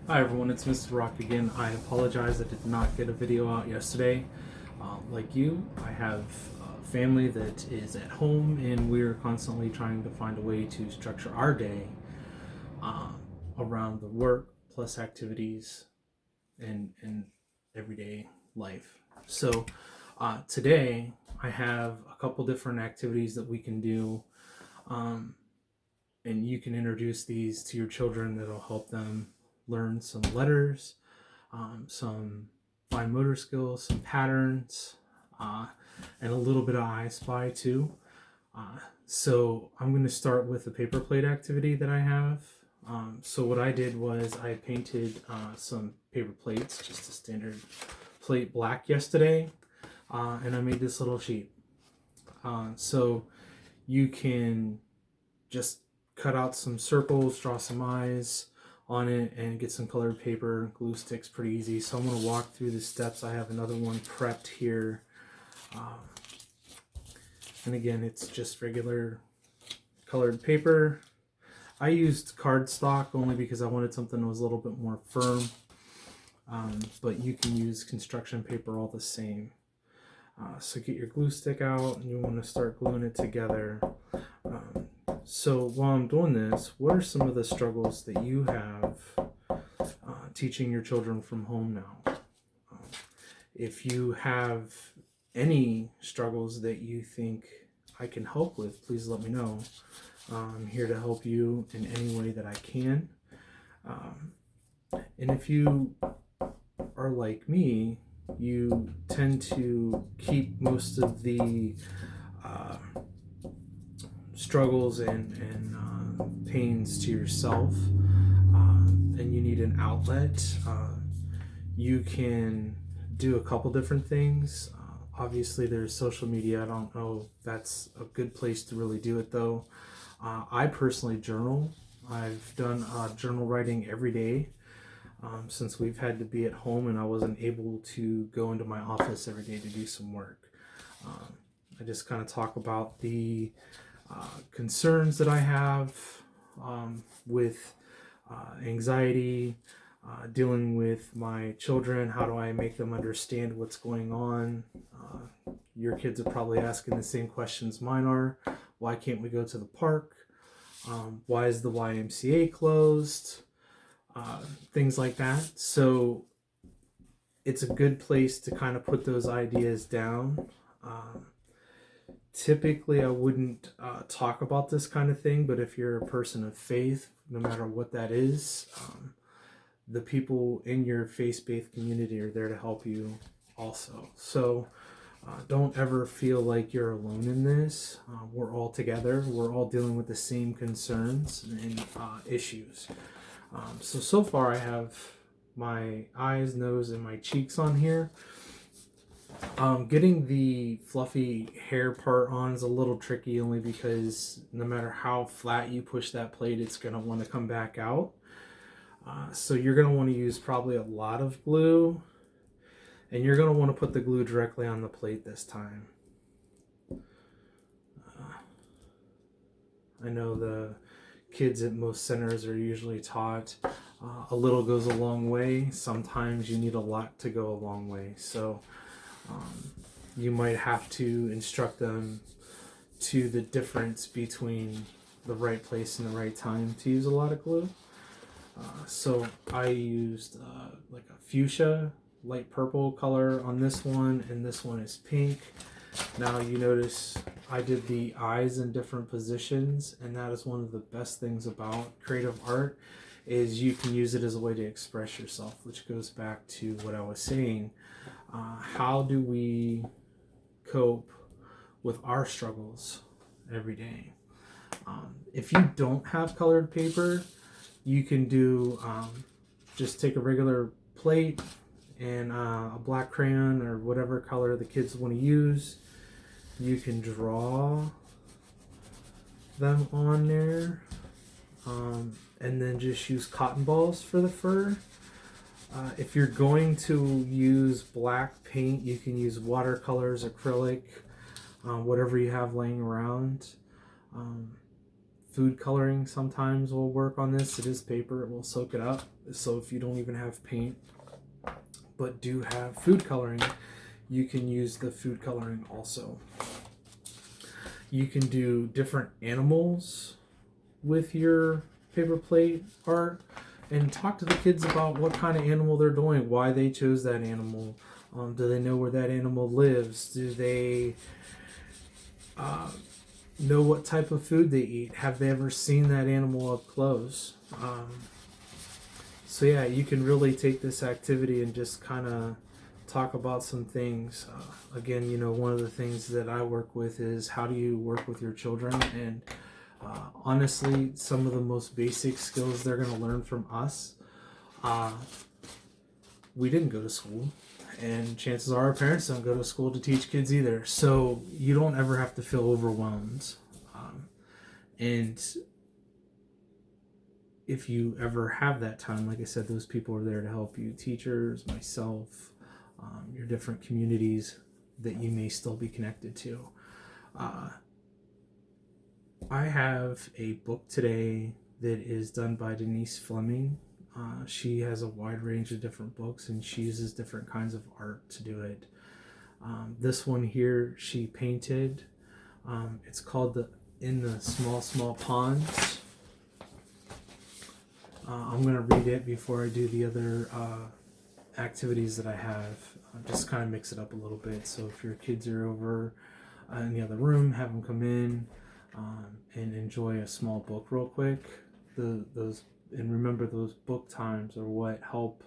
Hi everyone, it's Mr. Rock again. I apologize I did not get a video out yesterday. Like you, I have a family that is at home and we're constantly trying to find a way to structure our day uh, around the work plus activities and everyday life. So today I have a couple different activities that we can do, and you can introduce these to your children that'll help them learn some letters, some fine motor skills, some patterns, uh, and a little bit of I Spy too. So I'm going to start with the paper plate activity that I have. So what I did was I painted some paper plates, just a standard plate black yesterday, and I made this little sheet. So you can just cut out some circles, draw some eyes on it, and get some colored paper. Glue sticks pretty easy. So I'm going to walk through the steps. I have another one prepped here. And again, it's just regular colored paper. I used cardstock only because I wanted something that was a little bit more firm. But you can use construction paper all the same. So get your glue stick out and you want to start gluing it together. So while I'm doing this, what are some of the struggles that you have teaching your children from home now? If you have any struggles that you think I can help with, please let me know. I'm here to help you in any way that I can. And if you are like me, you tend to keep most of the struggles and pains to yourself, and you need an outlet, you can do a couple different things. Obviously there's social media. I don't know if that's a good place to really do it though. I personally journal. I've done journal writing every day since we've had to be at home and I wasn't able to go into my office every day to do some work. I just kind of talk about the concerns that I have with anxiety, dealing with my children. How do I make them understand what's going on? Your kids are probably asking the same questions mine are. Why can't we go to the park? Why is the YMCA closed? Things like that. So it's a good place to kind of put those ideas down. Typically, I wouldn't talk about this kind of thing, but if you're a person of faith, no matter what that is, the people in your faith-based community are there to help you also. So don't ever feel like you're alone in this. We're all together. We're all dealing with the same concerns and issues. So far I have my eyes, nose, and my cheeks on here. Getting the fluffy hair part on is a little tricky only because no matter how flat you push that plate, it's going to want to come back out. So you're going to want to use probably a lot of glue, and you're going to want to put the glue directly on the plate this time. I know the kids at most centers are usually taught a little goes a long way. Sometimes you need a lot to go a long way. So you might have to instruct them to the difference between the right place and the right time to use a lot of glue. So I used like a fuchsia, light purple color on this one, and this one is pink. Now you notice I did the eyes in different positions, and that is one of the best things about creative art is you can use it as a way to express yourself, which goes back to what I was saying. How do we cope with our struggles every day? If you don't have colored paper, you can do just take a regular plate and a black crayon or whatever color the kids want to use. You can draw them on there, and then just use cotton balls for the fur. If you're going to use black paint, you can use watercolors, acrylic, whatever you have laying around. Food coloring sometimes will work on this. It is paper, it will soak it up. So if you don't even have paint, but do have food coloring, you can use the food coloring also. You can do different animals with your paper plate art and talk to the kids about what kind of animal they're doing, why they chose that animal. Do they know where that animal lives? Do they know what type of food they eat? Have they ever seen that animal up close? So yeah, you can really take this activity and just kind of talk about some things. Again, one of the things that I work with is how do you work with your children, and honestly, some of the most basic skills they're going to learn from us. We didn't go to school, and chances are our parents don't go to school to teach kids either. So you don't ever have to feel overwhelmed. And if you ever have that time, like I said, those people are there to help you. Teachers, myself, your different communities that you may still be connected to. I have a book today that is done by Denise Fleming. She has a wide range of different books, and she uses different kinds of art to do it. This one here, she painted. It's called In the Small Ponds. I'm going to read it before I do the other activities that I have. Just kind of mix it up a little bit. So if your kids are over in the other room, have them come in and enjoy a small book real quick. And remember, those book times are what help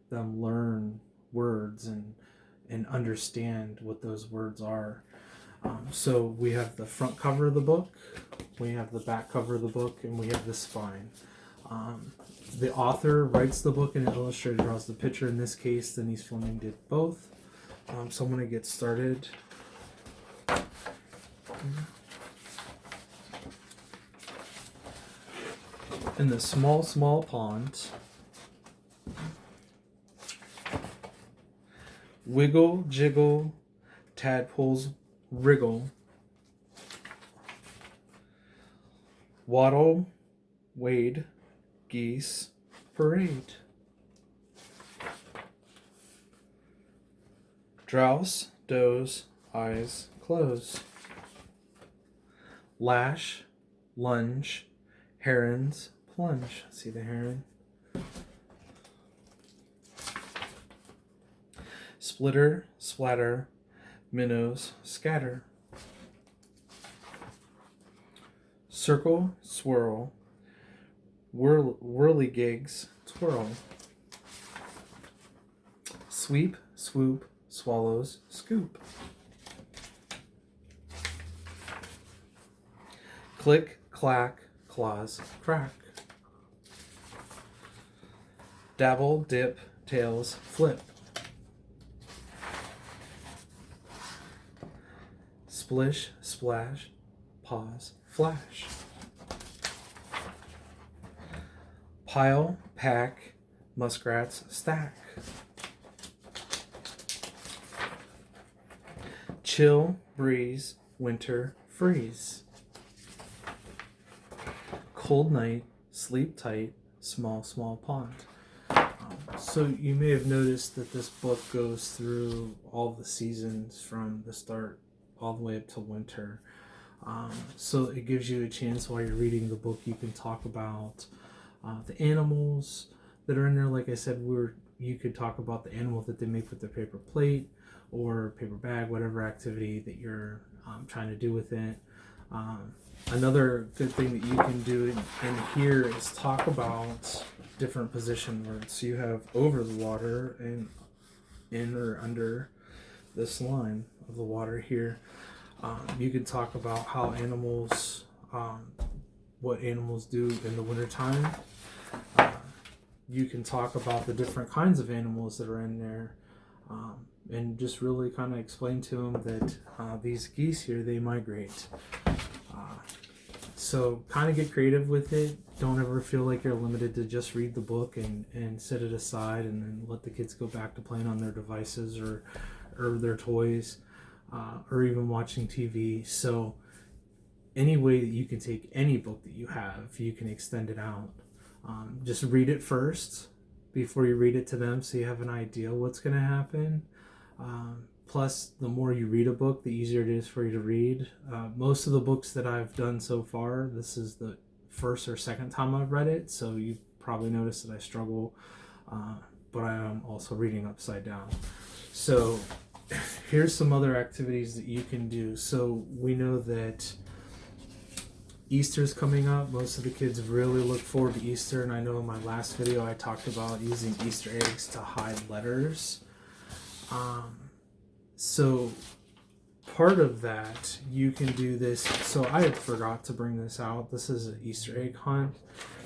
them learn words and understand what those words are. So we have the front cover of the book, we have the back cover of the book, and we have the spine. The author writes the book and the illustrator draws the picture. In this case, Denise Fleming did both. So I'm going to get started. In the small pond, wiggle, jiggle, tadpoles wriggle, waddle, wade, geese parade, grouse doze, eyes close, lash, lunge, herons plunge. See the heron? Splitter, splatter, minnows scatter. Circle, swirl, whirligigs twirl. Sweep, swoop, swallows scoop. Click, clack, claws crack. Dabble, dip, tails flip. Splish, splash, pause, flash. Pile, pack, muskrats stack. Chill, breeze, winter freeze. Cold night, sleep tight, small pond. So you may have noticed that this book goes through all the seasons from the start all the way up to winter. So it gives you a chance while you're reading the book, you can talk about the animals that are in there. Like I said, you could talk about the animal that they make with their paper plate or paper bag, whatever activity that you're trying to do with it. Another good thing that you can do in here is talk about different position words. So you have over the water and in or under this line of the water here. You can talk about how animals, what animals do in the wintertime. You can talk about the different kinds of animals that are in there, and just really kind of explain to them that these geese here, they migrate. So kind of get creative with it. Don't ever feel like you're limited to just read the book and set it aside and then let the kids go back to playing on their devices or their toys, or even watching TV. So any way that you can take any book that you have, you can extend it out. Just read it first, before you read it to them, so you have an idea what's going to happen. Plus, the more you read a book, the easier it is for you to read. Most of the books that I've done so far, this is the first or second time I've read it, so you probably noticed that I struggle, but I am also reading upside down. So here's some other activities that you can do. So we know that Easter's coming up. Most of the kids really look forward to Easter, and I know in my last video I talked about using Easter eggs to hide letters. So part of that, you can do this. So I forgot to bring this out. This is an Easter egg hunt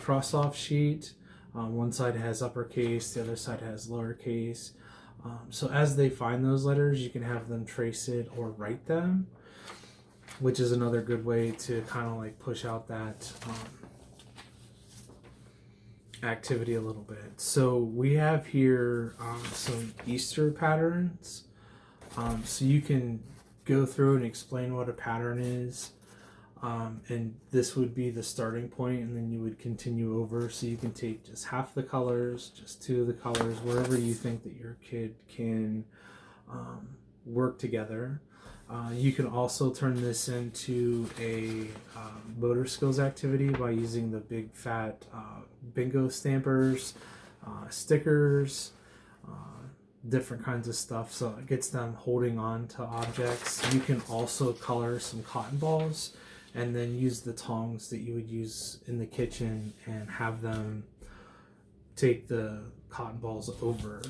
cross-off sheet. One side has uppercase, the other side has lowercase. So as they find those letters, you can have them trace it or write them, which is another good way to kind of like push out that activity a little bit. So we have here some Easter patterns. So you can go through and explain what a pattern is. And this would be the starting point, and then you would continue over. So you can take just half the colors, just 2 of the colors, wherever you think that your kid can work together. You can also turn this into a motor skills activity by using the big fat bingo stampers, stickers, different kinds of stuff, so it gets them holding on to objects. You can also color some cotton balls and then use the tongs that you would use in the kitchen and have them take the cotton balls over.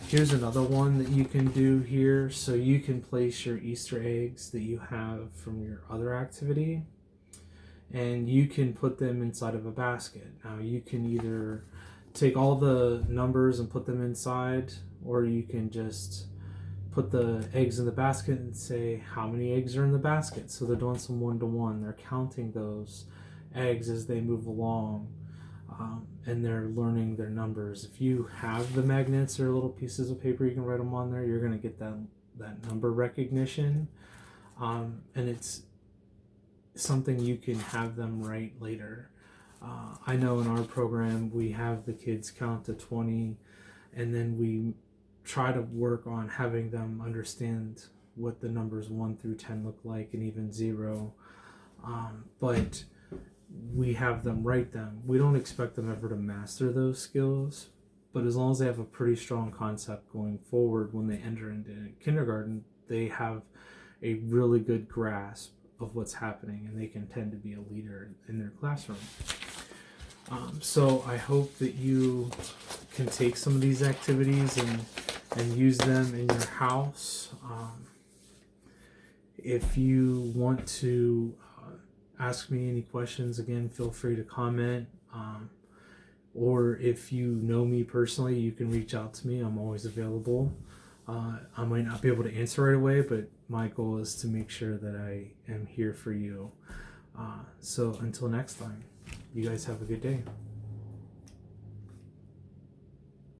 Here's another one that you can do here. So you can place your Easter eggs that you have from your other activity, and you can put them inside of a basket. Now you can either take all the numbers and put them inside, or you can just put the eggs in the basket and say how many eggs are in the basket. So they're doing some one-to-one. They're counting those eggs as they move along, and they're learning their numbers. If you have the magnets or little pieces of paper, you can write them on there. You're going to get that number recognition, and it's something you can have them write later. I know in our program we have the kids count to 20, and then we try to work on having them understand what the numbers 1 through 10 look like, and even 0. But we have them write them. We don't expect them ever to master those skills, but as long as they have a pretty strong concept going forward, when they enter into kindergarten, they have a really good grasp of what's happening, and they can tend to be a leader in their classroom. So I hope that you can take some of these activities and use them in your house. If you want to ask me any questions, again, feel free to comment. Or if you know me personally, you can reach out to me. I'm always available. I might not be able to answer right away, but my goal is to make sure that I am here for you. So until next time, you guys have a good day.